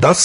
10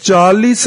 40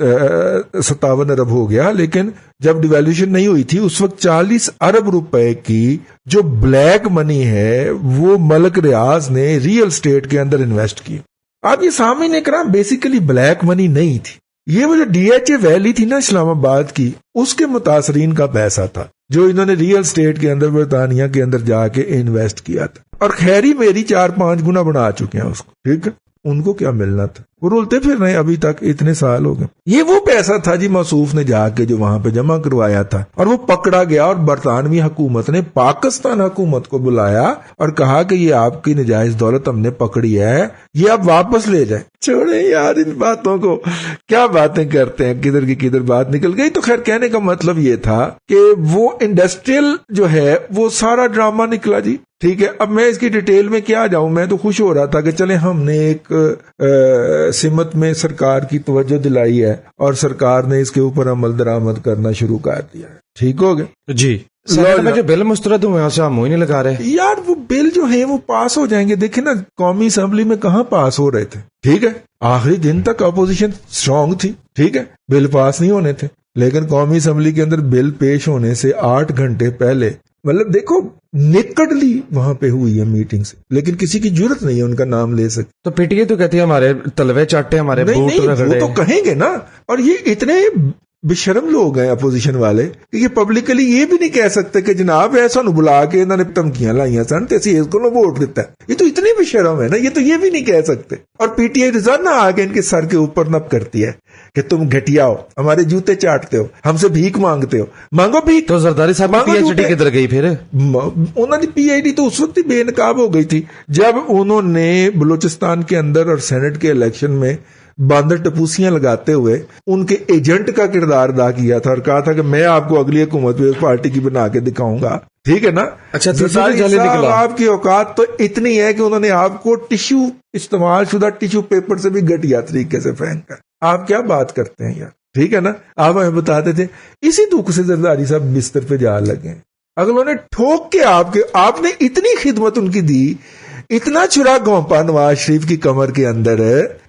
57 ارب ہو گیا, لیکن جب ڈیویلویشن نہیں ہوئی تھی اس وقت 40 ارب روپے کی جو بلیک منی ہے وہ ملک ریاض نے ریئل اسٹیٹ کے اندر انویسٹ کی. آپ یہ سامنے کرام بیسیکلی بلیک منی نہیں تھی, یہ وہ جو ڈی ایچ اے ویلی تھی نا اسلام آباد کی, اس کے متاثرین کا پیسہ تھا جو انہوں نے ریئل اسٹیٹ کے اندر برطانیہ کے اندر جا کے انویسٹ کیا تھا, اور خیری میری 4-5 گنا بنا چکے ہیں اس کو. ٹھیک ہے, ان کو کیا ملنا تھا, وہ رولتے پھر رہے ابھی تک, اتنے سال ہو گئے. یہ وہ پیسہ تھا جی موصوف نے جا کے جو وہاں پہ جمع کروایا تھا, اور وہ پکڑا گیا اور برطانوی حکومت نے پاکستان حکومت کو بلایا اور کہا کہ یہ آپ کی نجائز دولت ہم نے پکڑی ہے, یہ آپ واپس لے جائیں. چھوڑیں یار ان باتوں کو, کیا باتیں کرتے ہیں, کدھر کی کدھر بات نکل گئی. تو خیر کہنے کا مطلب یہ تھا کہ وہ انڈسٹریل جو ہے وہ سارا ڈرامہ نکلا جی. ٹھیک ہے, اب میں اس کی ڈیٹیل میں کیا جاؤں, میں تو خوش ہو رہا تھا کہ چلیں ہم نے ایک سمت میں سرکار کی توجہ دلائی ہے اور سرکار نے اس کے اوپر عمل درآمد کرنا شروع کر دیا ہے. ٹھیک ہو گیا جی. سینیٹ میں جو بل مسترد ہوئے ہیں اسے ہم نہیں لگا رہے یار, وہ بل جو ہیں وہ پاس ہو جائیں گے. دیکھیں نا قومی اسمبلی میں کہاں پاس ہو رہے تھے. ٹھیک ہے, آخری دن تک اپوزیشن اسٹرانگ تھی. ٹھیک ہے, بل پاس نہیں ہونے تھے, لیکن قومی اسمبلی کے اندر بل پیش ہونے سے 8 گھنٹے پہلے, مطلب دیکھو نکڑلی وہاں پہ ہوئی ہے میٹنگ سے, لیکن کسی کی جرت نہیں ہے ان کا نام لے سکتے. تو پی ٹی اے تو کہتی ہے ہمارے تلوے چاٹے, ہمارے بوٹ رگڑے. وہ تو کہیں گے نا, اور یہ اتنے بے شرم لوگ ہیں اپوزیشن والے کہ یہ پبلکلی یہ بھی نہیں کہہ سکتے کہ جناب ایسا نو بلا کے انہوں نے دھمکیاں لائیاں سن تے اسی اس کو ووٹ دیتا ہے. یہ تو اتنے بے شرم ہے نا, یہ تو یہ بھی نہیں کہہ سکتے. اور پی ٹی آئی روزانہ آ کے ان کے سر کے اوپر نپ کرتی ہے کہ تم گھٹیا ہو, ہمارے جوتے چاٹتے ہو, ہم سے بھیک مانگتے ہو. مانگو بھیک. تو زرداری صاحب پی ایچ ڈی کدھر گئی پھر؟ انہوں نے پی آئی ڈی تو اس وقت ہی بے نقاب ہو گئی تھی جب انہوں نے بلوچستان کے اندر اور سینٹ کے الیکشن میں باندر ٹپوسیاں لگاتے ہوئے ان کے ایجنٹ کا کردار ادا کیا تھا اور کہا تھا کہ میں آپ کو اگلی حکومت میں پارٹی کی بنا کے دکھاؤں گا. ٹھیک ہے نا. اچھا, آپ کی اوقات تو اتنی ہے کہ انہوں نے آپ کو ٹیشو, استعمال شدہ ٹیشو پیپر سے بھی گھٹیا طریقے سے پھینکا. آپ کیا بات کرتے ہیں یار. ٹھیک ہے نا, آپ ہمیں بتاتے تھے اسی دکھ سے زرداری صاحب بستر پہ جا لگے. اگر انہوں نے ٹھوک کے آپ نے اتنی خدمت ان کی دی, اتنا چھرا گھونپا نواز شریف کی کمر کے اندر,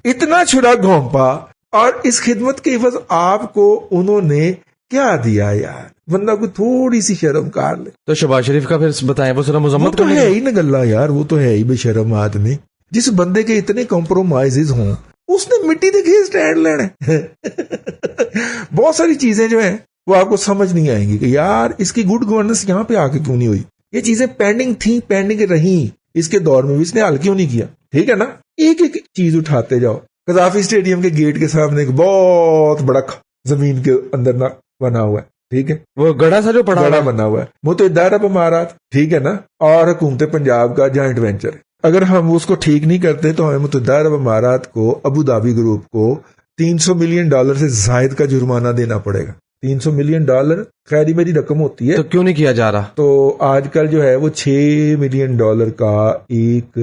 اتنا چھرا گھونپا, اور اس خدمت کے عوض آپ کو انہوں نے کیا دیا یار. بندہ کو تھوڑی سی شرم کار لے. تو شہباز شریف کا پھر بتائیں, وہ سر مذمت تو ہے ہی نگلا یار, وہ تو ہے ہی بے شرم آدمی. جس بندے کے اتنے کمپرومائز ہوں اس نے مٹی دیکھی اسٹینڈ لینے. بہت ساری چیزیں جو ہیں وہ آپ کو سمجھ نہیں آئیں گی کہ یار اس کی گڈ گورننس یہاں پہ آ کے کیوں نہیں ہوئی. یہ چیزیں پینڈنگ تھیں, پینڈنگ رہیں, اس کے دور میں بھی اس نے حل کیوں نہیں کیا. ٹھیک ہے نا. ایک ایک چیز اٹھاتے جاؤ. قذافی اسٹیڈیم کے گیٹ کے سامنے ایک بہت بڑا زمین کے اندر نہ بنا ہوا ہے. ٹھیک ہے, وہ گڑھا سا جو گڑھا بنا ہوا ہے, متحدہ عرب امارات. ٹھیک ہے نا, اور حکومت پنجاب کا جوائنٹ وینچر. اگر ہم اس کو ٹھیک نہیں کرتے تو ہمیں متحدہ عرب امارات کو, ابو دھابی گروپ کو $300 ملین سے زائد کا جرمانہ دینا پڑے گا. $300 ملین خیری میری رقم ہوتی ہے, تو کیوں نہیں کیا جا رہا؟ تو آج کل جو ہے وہ $6 ملین کا 1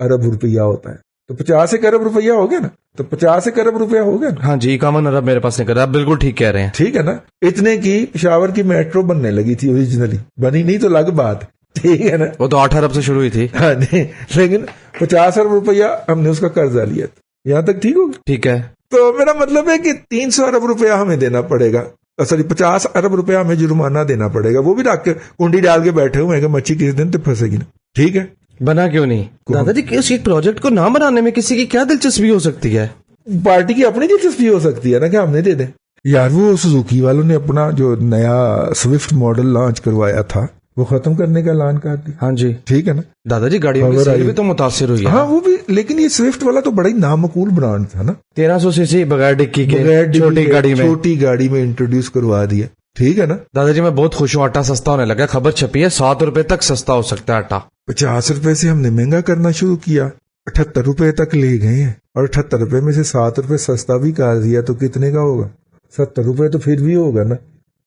ارب روپیہ ہوتا ہے, تو 50 ارب روپیہ ہو گیا نا, تو 50 ارب روپیہ ہو گیا نا. ہاں جی, 51 ارب میرے پاس نہیں کر رہا, آپ بالکل ٹھیک کہہ رہے ہیں. ٹھیک ہے نا. اتنے کی پشاور کی میٹرو بننے لگی تھی اوریجنلی, بنی نہیں تو الگ بات. ٹھیک ہے نا, وہ تو 8 ارب سے شروع ہوئی تھی. ہاں نہیں, لیکن 50 ارب روپیہ ہم نے اس کا قرضہ لیا تھا. یہاں تک ٹھیک ہوگا. ٹھیک ہے, تو میرا مطلب ہے کہ 300 ارب روپیہ ہمیں دینا پڑے گا, سوری 50 ارب روپیہ ہمیں جرمانہ دینا پڑے گا. وہ بھی رکھ کے کنڈی ڈال کے بیٹھے ہوئے ہیں کہ مچھی کس دن تو پھنسے گی نا. ٹھیک ہے, بنا کیوں نہیں دادا جی؟ اس ایک پروجیکٹ کو نہ بنانے میں کسی کی کیا دلچسپی ہو سکتی ہے؟ پارٹی کی اپنی دلچسپی ہو سکتی ہے نا کہ ہم نے دے دیں. یار وہ سوزوکی والوں نے اپنا جو نیا سوئفٹ ماڈل لانچ کروایا تھا وہ ختم کرنے کا اعلان کر دیا. ہاں جی. ٹھیک ہے نا. دادا جی گاڑیوں کی سیل بھی تو متاثر ہوئی ہے. ہاں وہ بھی, لیکن یہ سوئفٹ والا تو بڑا ہی نامقول برانڈ تھا نا. 1300 سی سی بغیر ڈکی کے چھوٹی گاڑی میں انٹروڈیوس کروا دیا. ٹھیک ہے نا. دادا جی میں بہت خوش ہوں, آٹا سستا ہونے لگا. خبر چھپی ہے 7 روپے تک سستا ہو سکتا ہے آٹا. 50 روپے سے ہم نے مہنگا کرنا شروع کیا, 78 روپے تک لے گئے ہیں, اور 78 روپے میں سے 7 روپے سستا بھی کر دیا تو کتنے کا ہوگا؟ 70 روپے تو پھر بھی ہوگا نا.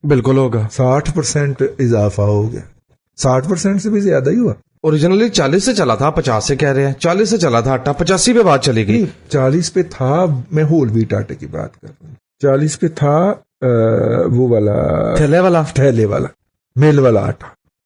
بالکل ہوگا. 60% اضافہ ہو گیا, 60% سے بھی زیادہ ہی ہوا. اوریجنلی 40 سے چلا تھا, 50 سے کہہ رہے ہیں. 40 سے چلا تھا آٹا, 85 پہ بات چلی گئی. 40 پہ تھا, میں ہول ویٹ آٹے کی بات کر رہا ہوں. 40 پہ تھا وہ والا تھیلے والا مل والا آٹا.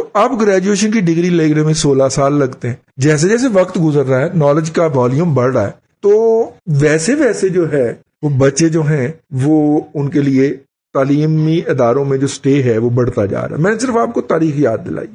تو اب گریجویشن کی ڈگری لینے میں 16 سال لگتے ہیں. جیسے جیسے وقت گزر رہا ہے، نالج کا والیوم بڑھ رہا ہے، تو ویسے ویسے جو ہے وہ بچے جو ہیں وہ ان کے لیے تعلیمی اداروں میں جو سٹے ہے وہ بڑھتا جا رہا ہے. میں نے صرف آپ کو تاریخ یاد دلائی.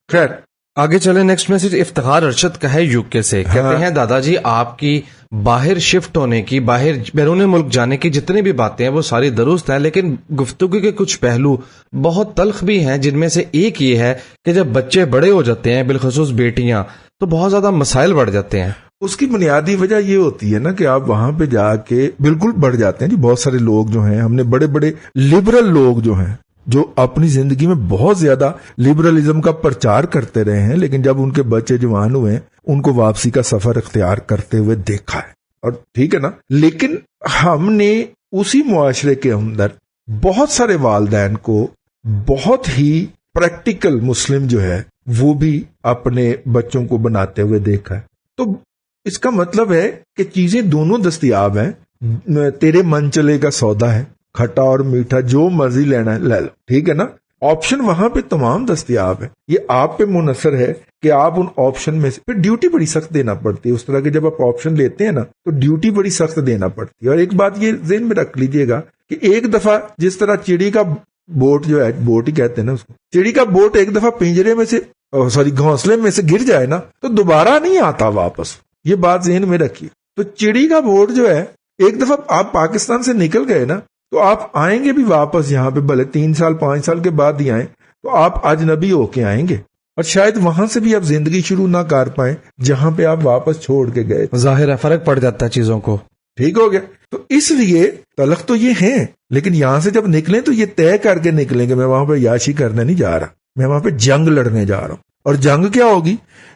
خیر آگے چلے. نیکسٹ میسج افتخار ارشد کا ہے UK سے. کہتے ہیں دادا جی آپ کی باہر شفٹ ہونے کی، باہر بیرون ملک جانے کی جتنی بھی باتیں ہیں وہ ساری درست ہیں، لیکن گفتگو کے کچھ پہلو بہت تلخ بھی ہیں، جن میں سے ایک یہ ہے کہ جب بچے بڑے ہو جاتے ہیں، بالخصوص بیٹیاں، تو بہت زیادہ مسائل بڑھ جاتے ہیں. اس کی بنیادی وجہ یہ ہوتی ہے نا کہ آپ وہاں پہ جا کے بالکل بڑھ جاتے ہیں. جی بہت سارے لوگ جو ہیں، ہم نے بڑے بڑے لبرل لوگ جو ہیں جو اپنی زندگی میں بہت زیادہ لبرلزم کا پرچار کرتے رہے ہیں، لیکن جب ان کے بچے جوان ہوئے ہیں ان کو واپسی کا سفر اختیار کرتے ہوئے دیکھا ہے. اور ٹھیک ہے نا، لیکن ہم نے اسی معاشرے کے اندر بہت سارے والدین کو بہت ہی پریکٹیکل مسلم جو ہے وہ بھی اپنے بچوں کو بناتے ہوئے دیکھا ہے. تو اس کا مطلب ہے کہ چیزیں دونوں دستیاب ہیں. تیرے من چلے کا سودا ہے، کھٹا اور میٹھا جو مرضی لینا ہے لے لو، ٹھیک ہے نا. آپشن وہاں پہ تمام دستیاب ہے. یہ آپ پہ منحصر ہے کہ آپ ان آپشن میں سے، پھر ڈیوٹی بڑی سخت دینا پڑتی ہے. اس طرح کے جب آپ آپشن لیتے ہیں نا تو ڈیوٹی بڑی سخت دینا پڑتی ہے. اور ایک بات یہ ذہن میں رکھ لیجئے گا کہ ایک دفعہ جس طرح چڑی کا بوٹ جو ہے، بوٹ ہی کہتے ہیں نا اس کو، چڑی کا بوٹ ایک دفعہ پنجرے میں سے گھونسلے میں سے گر جائے نا تو دوبارہ نہیں آتا واپس. یہ بات ذہن میں رکھیے. تو چڑی کا بوٹ جو ہے، ایک دفعہ آپ پاکستان سے نکل گئے نا تو آپ آئیں گے بھی واپس یہاں پہ، بھلے 3 سال 5 سال کے بعد ہی آئیں، تو آپ اجنبی ہو کے آئیں گے، اور شاید وہاں سے بھی آپ زندگی شروع نہ کر پائیں جہاں پہ آپ واپس چھوڑ کے گئے. ظاہر ہے فرق پڑ جاتا ہے چیزوں کو. ٹھیک ہو گیا. تو اس لیے تلخ تو یہ ہیں، لیکن یہاں سے جب نکلیں تو یہ طے کر کے نکلیں کہ میں وہاں پہ یاشی کرنے نہیں جا رہا، میں وہاں پہ جنگ لڑنے جا رہا ہوں. اور جنگ کیا ہوگی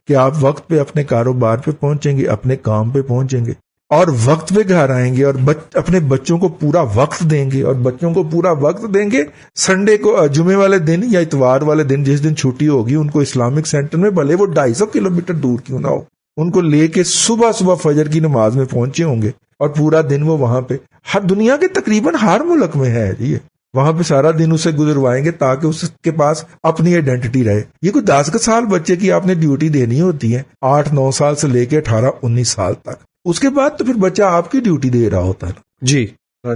کہ آپ وقت پہ اپنے کاروبار پہ پہنچیں گے، اپنے کام پہ پہنچیں گے، اور وقت پہ گھر آئیں گے، اور اپنے بچوں کو پورا وقت دیں گے. اور بچوں کو پورا وقت دیں گے سنڈے کو، جمعے والے دن یا اتوار والے دن، جس دن چھٹی ہوگی، ان کو اسلامک سینٹر میں، بھلے وہ 250 کلومیٹر دور کیوں نہ ہو، ان کو لے کے صبح فجر کی نماز میں پہنچے ہوں گے، اور پورا دن وہ وہاں پہ، ہر دنیا کے تقریباً ہر ملک میں ہے جی، وہاں پہ سارا دن اسے گزروائیں گے تاکہ اس کے پاس اپنی آئیڈینٹی رہے. یہ کوئی 10 سال بچے کی آپ نے ڈیوٹی دینی ہوتی ہے، 8-9 سال سے لے کے 18-19 سال تک. اس کے بعد تو پھر بچہ آپ کی ڈیوٹی دے رہا ہوتا ہے نا. جی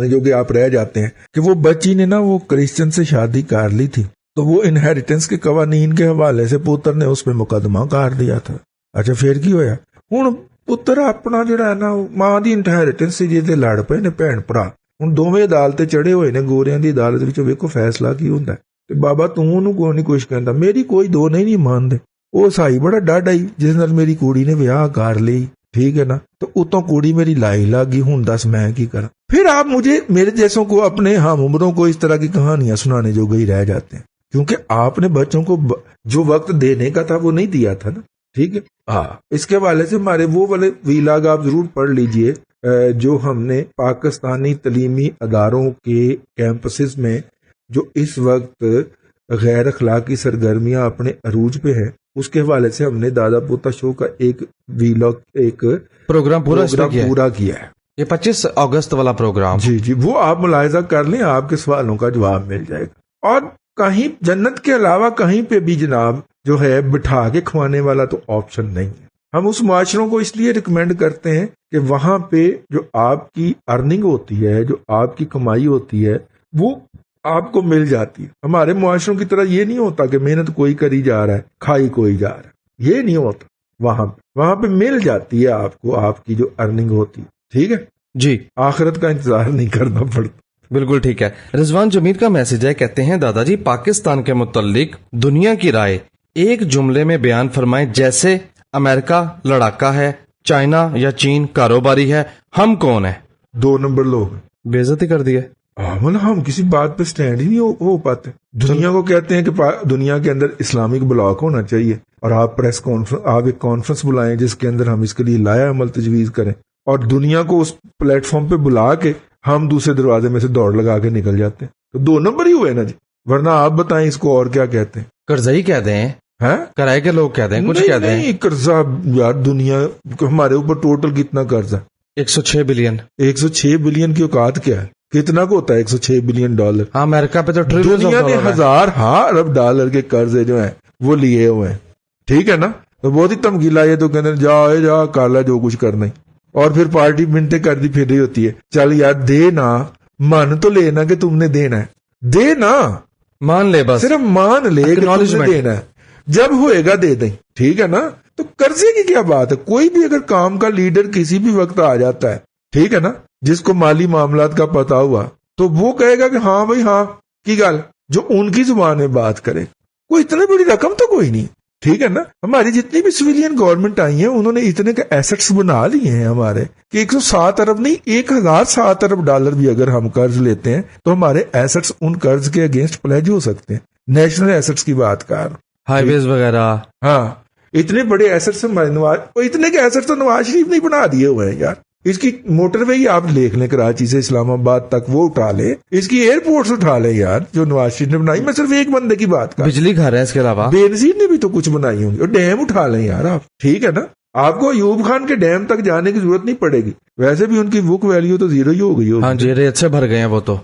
جو کہ آپ رہ جاتے ہیں کہ وہ بچی نے نا وہ کرسچن سے شادی کر لی تھی، تو وہ انہیریٹنس کے قوانین کے حوالے سے پتر نے اس پہ مقدمہ کر دیا تھا. اچھا پھر کی ہویا؟ ہوں پتر اپنا جڑا ہے نا ماں دی انہیریٹنس سے جیتے لڑ پے نے بھن بھرا، ہوں دونوں عدالتیں چڑھے ہوئے نے، گوریاں دی عدالت وچ ویکھو فیصلہ کی ہوندا ہے. تے بابا تو اونوں کوئی نہیں کچھ کہندا، میری کوئی دو نہیں مانتے. وہ سائی بڑا ڈاڈا ہی جس نال میری کڑی نے ویاہ کر لی، ٹھیک ہے نا، تو اتوں کڑی میری لائی لگی، ہوں دس میں کی کرا. پھر آپ مجھے میرے جیسوں کو، اپنے ہم عمروں کو اس طرح کی کہانیاں سنانے جو گئی رہ جاتے ہیں، کیونکہ آپ نے بچوں کو جو وقت دینے کا تھا وہ نہیں دیا تھا نا. ٹھیک ہے. اس کے حوالے سے ہمارے وہ والے ویلاگ آپ ضرور پڑھ لیجئے جو ہم نے پاکستانی تعلیمی اداروں کے کیمپسز میں جو اس وقت غیر اخلاقی سرگرمیاں اپنے عروج پہ ہیں، اس کے حوالے سے ہم نے دادا پوتا شو کا ایک ویلاگ، ایک پروگرام پورا کیا ہے. یہ 25 اگست والا پروگرام. جی وہ آپ ملاحظہ کر لیں، آپ کے سوالوں کا جواب مل جائے گا. اور کہیں جنت کے علاوہ کہیں پہ بھی جناب جو ہے بٹھا کے کھوانے والا تو آپشن نہیں ہے. ہم اس معاشروں کو اس لیے ریکمینڈ کرتے ہیں کہ وہاں پہ جو آپ کی ارننگ ہوتی ہے، جو آپ کی کمائی ہوتی ہے، وہ آپ کو مل جاتی ہے. ہمارے معاشروں کی طرح یہ نہیں ہوتا کہ محنت کوئی کری جا رہا ہے، کھائی کوئی جا رہا ہے، یہ نہیں ہوتا. وہاں پہ مل جاتی ہے آپ کو آپ کی جو ارننگ ہوتی ہے. ٹھیک ہے جی. آخرت کا انتظار نہیں کرنا پڑتا. بالکل ٹھیک ہے. رضوان جمیل کا میسج ہے، کہتے ہیں دادا جی پاکستان کے متعلق دنیا کی رائے ایک جملے میں بیان فرمائیں، جیسے امریکہ لڑاکا ہے، چائنا یا چین کاروباری ہے، ہم کون ہیں؟ 2 نمبر لوگ. بے عزتی کر دی ہے. ہم کسی بات پہ سٹینڈ ہی نہیں ہو پاتے. دنیا کو کہتے ہیں کہ دنیا کے اندر اسلامک بلاک ہونا چاہیے، اور آپ پریس کانفرنس، آپ ایک کانفرنس بلائیں جس کے اندر ہم اس کے لیے لایا عمل تجویز کریں، اور دنیا کو اس پلیٹ فارم پہ بلا کے ہم دوسرے دروازے میں سے دوڑ لگا کے نکل جاتے ہیں. تو 2 نمبر ہی ہوئے نا جی. ورنہ آپ بتائیں اس کو اور کیا کہتے ہیں؟ قرضائی کہہ دیں، کرائے کے لوگ کہتے ہیں، کچھ کہتے ہیں. نہیں قرضہ یار، دنیا ہمارے اوپر ٹوٹل کتنا قرضہ؟ 106 بلین. 106 بلین کی اوقات کیا ہے؟ کتنا کو ہوتا ہے 106 بلین ڈالر؟ ہاں امریکہ پہ تو دنیا نے 1000 ارب ڈالر کے قرضے جو ہیں وہ لیے ہوئے ہیں, ٹھیک ہے نا. تو بہت ہی تمغیلا یہ تو کہتے ہیں جا کر لے جو کچھ کرنا ہے, اور پھر پارٹی منتیں کر دی پھر رہی ہوتی ہے. چل یار دے نا, مان تو لینا کہ تم نے دینا ہے, دے نا, مان لے بس, صرف مان لے کہ تم نے دینا ہے, جب ہوئے گا دے دیں, ٹھیک ہے نا. تو قرضے کی کیا بات ہے, کوئی بھی اگر کام کا لیڈر کسی بھی وقت آ جاتا ہے, ٹھیک ہے نا, جس کو مالی معاملات کا پتا ہوا, تو وہ کہے گا کہ ہاں بھائی ہاں کی گل, جو ان کی زبان میں بات کرے. کوئی اتنی بڑی رقم تو کوئی نہیں, ٹھیک ہے نا. ہماری جتنی بھی سویلین گورنمنٹ آئی ہیں انہوں نے اتنے کے ایسٹس بنا لیے ہیں ہمارے کہ 107 ارب نہیں 1007 ارب ڈالر بھی اگر ہم قرض لیتے ہیں تو ہمارے ایسٹس ان قرض کے اگینسٹ پلیج ہو سکتے ہیں. نیشنل ایسٹس کی بات کر, ہائی ویز وغیرہ, ہاں اتنے بڑے ایسٹس اتنے کے ایسٹس تو نواز شریف نے بنا دیے ہوئے ہیں یار. اس کی موٹر وے ہی آپ دیکھ لیں کراچی سے اسلام آباد تک, وہ اٹھا لیں, اس کی ایئرپورٹس اٹھا لیں یار جو نواز شریف نے بنائی. میں صرف ایک بندے کی بات کر, بجلی گھر ہے اس کے علاوہ, بے نظیر نے بھی تو کچھ بنائی ہوں گی, اور ڈیم اٹھا لیں یار آپ, ٹھیک ہے نا. آپ کو ایوب خان کے ڈیم تک جانے کی ضرورت نہیں پڑے گی, ویسے بھی ان کی بک ویلیو تو زیرو ہی ہو گئی ہوگی. ہاں جی ریت سے بھر گئے ہیں وہ تو.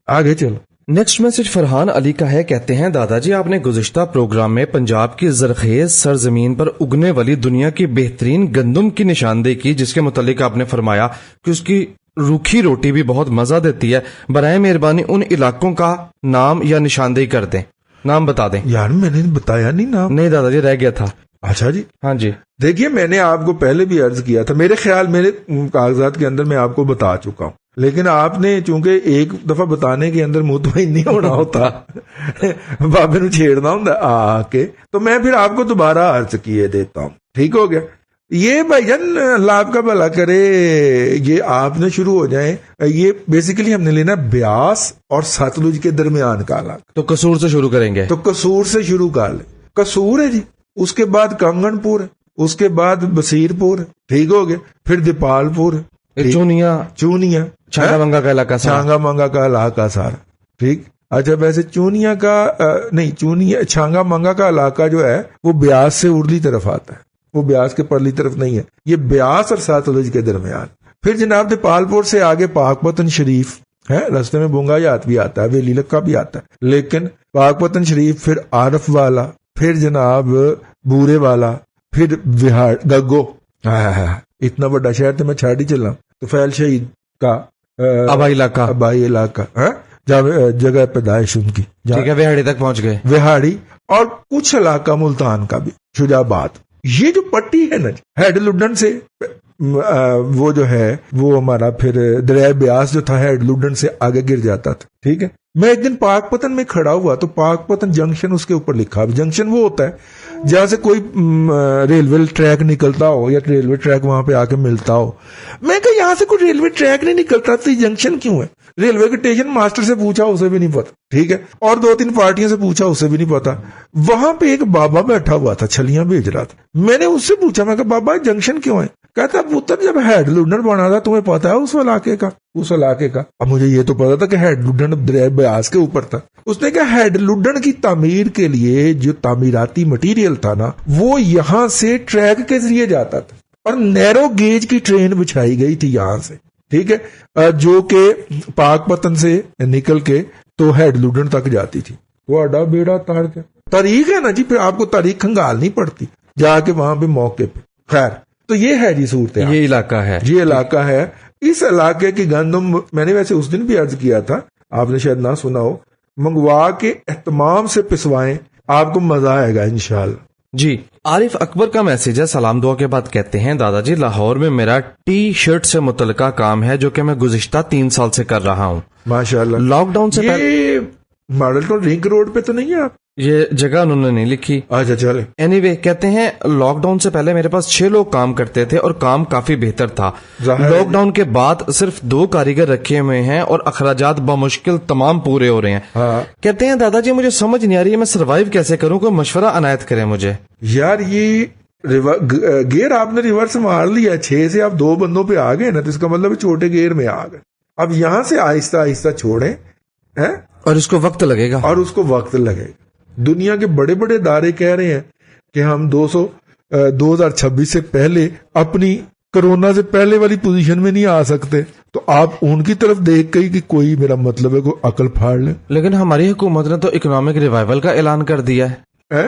آگے چلو. نیکسٹ میسج فرحان علی کا ہے, کہتے ہیں دادا جی آپ نے گزشتہ پروگرام میں پنجاب کی زرخیز سرزمین پر اگنے والی دنیا کی بہترین گندم کی نشاندہی کی, جس کے متعلق آپ نے فرمایا کہ اس کی روکھی روٹی بھی بہت مزہ دیتی ہے. برائے مہربانی ان علاقوں کا نام یا نشاندہی کر دیں, نام بتا دیں. یار میں نے بتایا نہیں نام. نہیں دادا جی رہ گیا تھا. اچھا جی, ہاں جی. دیکھیے میں نے آپ کو پہلے بھی عرض کیا تھا, میرے خیال میرے کاغذات کے اندر میں آپ کو بتا چکا ہوں, لیکن آپ نے چونکہ ایک دفعہ بتانے کے اندر مطمئن نہیں ہونا ہوتا, بابے نو چھیڑنا ہوتا آ کے, تو میں پھر آپ کو دوبارہ عرض کیے دیتا ہوں, ٹھیک ہو گیا. یہ بھائی جان اللہ آپ کا بھلا کرے, یہ آپ نے شروع ہو جائیں, یہ بیسیکلی ہم نے لینا بیاس اور ستلج کے درمیان کا علاقہ. تو قصور سے شروع کریں گے. تو قصور سے شروع کر لیں. قصور ہے جی, اس کے بعد کنگن پور ہے, اس کے بعد بصیر پور ہے, ٹھیک ہو گیا, پھر دیپال پور ہے, چونیا چھانگا منگا کا علاقہ, چھانگا منگا کا علاقہ سارا, ٹھیک. اچھا ویسے چونیا کا نہیں, چونیا چھانگا منگا کا علاقہ جو ہے وہ بیاس سے ارلی طرف آتا ہے, وہ بیاس کے پرلی طرف نہیں ہے, یہ بیاس اور ساتلج کے درمیان. پھر جناب دیپال پور سے آگے پاک پتن شریف ہے, رستے میں بونگا یات بھی آتا ہے, ویلی لکا بھی آتا ہے, لیکن پاک پتن شریف, پھر عارف والا, پھر جناب بورے والا, پھر وہاڑ گگو. اتنا بڑا شہر تو میں چھاڑ ہی چل رہا ہوں. تو فیل شہید کا آبائی علاقہ, جگہ پیدائش ان کی, ٹھیک ہے, وہاڑی تک پہنچ گئے, وہاڑی, اور کچھ علاقہ ملتان کا بھی, شجاع آباد. یہ جو پٹی ہے نا ہیڈ لڈن سے وہ جو ہے وہ ہمارا پھر دریائے بیاس جو تھا ہیڈ لڈن سے آگے گر جاتا تھا, ٹھیک ہے. میں ایک دن پاک پتن میں کھڑا ہوا تو پاک پتن جنکشن اس کے اوپر لکھا. جنکشن وہ ہوتا ہے جہاں سے کوئی ریلوے ٹریک نکلتا ہو یا ریلوے ٹریک وہاں پہ آ کے ملتا ہو. میں کہا یہاں سے کوئی ریلوے ٹریک نہیں نکلتا تو جنکشن کیوں ہے؟ ریلوے کے اسٹیشن ماسٹر سے پوچھا, اسے بھی نہیں پتا, ٹھیک ہے, اور 2-3 پارٹیوں سے پوچھا, اسے بھی نہیں پتا. وہاں پہ ایک بابا بیٹھا ہوا تھا, چھلیاں بیچ رہا تھا. میں نے اس سے پوچھا, میں کہا بابا جنکشن کیوں ہے؟ کہتا پتر جب ہیڈ لڈن بنا تھا تمہیں پتا ہے اس علاقے کا. اب مجھے یہ تو پتا تھا کہ ہیڈ لڈن دریائے بیاس کے اوپر تھا. اس نے کہا ہیڈ لڈن کی تعمیر کے لیے جو تعمیراتی مٹیریل تھا نا وہ یہاں سے ٹریک کے ذریعے جاتا تھا, اور نیرو گیج کی ٹرین بچھائی گئی تھی یہاں سے, ٹھیک ہے, جو کہ پاک پتن سے نکل کے تو ہیڈ لڈن تک جاتی تھی. وہ اڈا بیڑا تار کے تاریخ ہے نا جی, پھر آپ کو تاریخ کھنگالنی پڑتی جا کے وہاں پہ موقع پہ. خیر, تو یہ ہے جی صورت, یہ علاقہ ہے, یہ علاقہ ہے. اس علاقے کی گندم میں نے ویسے اس دن بھی عرض کیا تھا, آپ نے شاید نہ سنا ہو, منگوا کے اہتمام سے پسوائیں, آپ کو مزہ آئے گا انشاءاللہ. جی. عارف اکبر کا میسج ہے, سلام دعا کے بعد کہتے ہیں دادا جی لاہور میں میرا ٹی شرٹ سے متعلقہ کام ہے جو کہ میں گزشتہ 3 سال سے کر رہا ہوں. ماشاءاللہ. لاک ڈاؤن سے یہ ماڈل ٹاؤن رنگ روڈ پہ تو نہیں ہے آپ؟ یہ جگہ انہوں نے نہیں لکھی. اچھا چلے. اینی وے کہتے ہیں لاک ڈاؤن سے پہلے میرے پاس 6 لوگ کام کرتے تھے اور کام کافی بہتر تھا. لاک ڈاؤن کے بعد صرف 2 کاریگر رکھے ہوئے ہیں اور اخراجات بمشکل تمام پورے ہو رہے ہیں. کہتے ہیں دادا جی مجھے سمجھ نہیں آ رہی ہے میں سروائیو کیسے کروں, کوئی مشورہ عنایت کریں مجھے. یار یہ گیئر آپ نے ریورس مار لیا, 6 سے آپ 2 بندوں پہ آ گئے نا, تو اس کا مطلب چھوٹے گیئر میں آ گئے. اب یہاں سے آہستہ آہستہ چھوڑیں, اور اس کو وقت لگے گا. دنیا کے بڑے بڑے ادارے کہہ رہے ہیں کہ ہم 2026 سے پہلے اپنی کرونا سے پہلے والی پوزیشن میں نہیں آ سکتے, تو آپ ان کی طرف دیکھ گئی کہ کوئی میرا مطلب ہے کوئی عقل پھاڑ لے. لیکن ہماری حکومت نے تو اکنامک ریوائول کا اعلان کر دیا ہے.